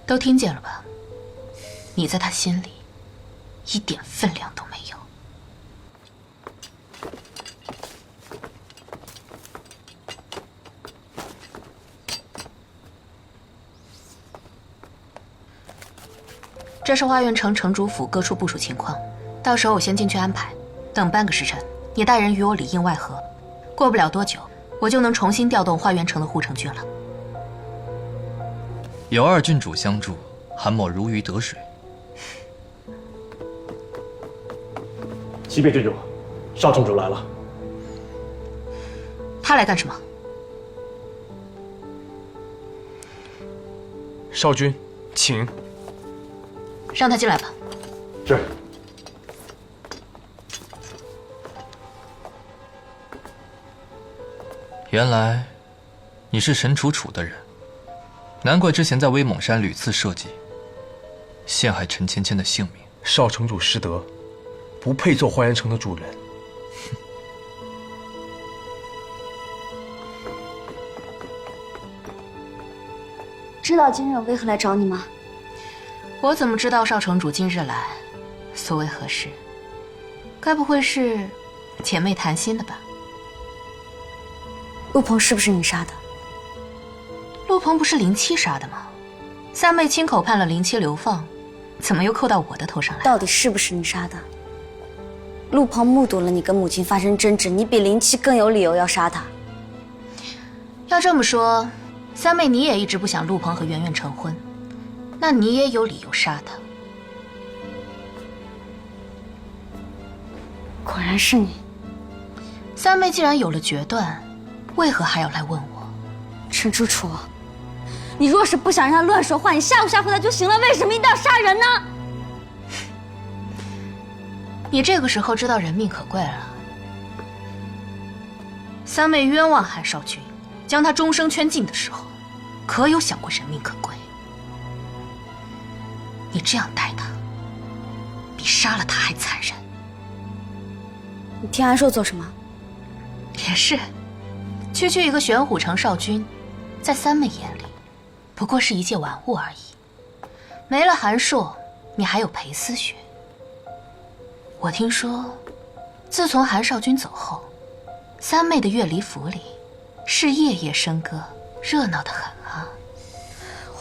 都听见了吧？你在他心里一点分量都没有。这是花园城城主府各处部署情况，到时候我先进去安排，等半个时辰，你带人与我里应外合。过不了多久，我就能重新调动花园城的护城军了。有二郡主相助，韩某如鱼得水。西北郡主，少城主来了。他来干什么？少君，请。让他进来吧。是。原来你是沈楚楚的人，难怪之前在威猛山屡次设计，陷害陈芊芊的性命。少城主失德，不配做花园城的主人。知道今日为何来找你吗？我怎么知道少城主今日来？所为何事？该不会是姐妹谈心的吧？陆鹏是不是你杀的？陆鹏不是林七杀的吗？三妹亲口判了林七流放，怎么又扣到我的头上来？到底是不是你杀的？陆鹏目睹了你跟母亲发生争执，你比林七更有理由要杀他。要这么说，三妹你也一直不想陆鹏和圆圆成婚，那你也有理由杀他。果然是你。三妹既然有了决断，为何还要来问我？陈楚楚，你若是不想让他乱说话，你吓唬吓唬他就行了，为什么一定要杀人呢？你这个时候知道人命可贵了。三妹冤枉韩少君，将他终生圈禁的时候，可有想过人命可贵？你这样待他，比杀了他还残忍。你听安寿做什么？也是，区区一个玄虎城少君，在三妹眼里，不过是一介玩物而已。没了韩硕，你还有裴思雪。我听说，自从韩少君走后，三妹的乐礼府里是夜夜笙歌，热闹得很啊。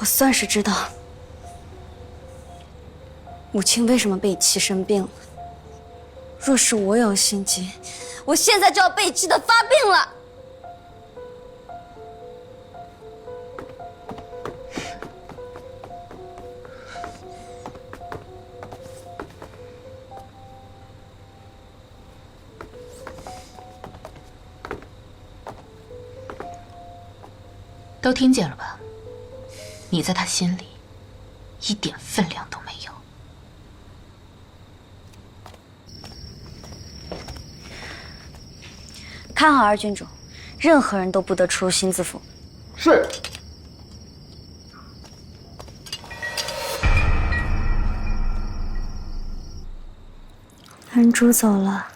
我算是知道母亲为什么被气生病了。若是我有心机，我现在就要被气得发病了。都听见了吧？你在他心里一点分量都没有。看好二郡主，任何人都不得出入新字府。是。安珠走了，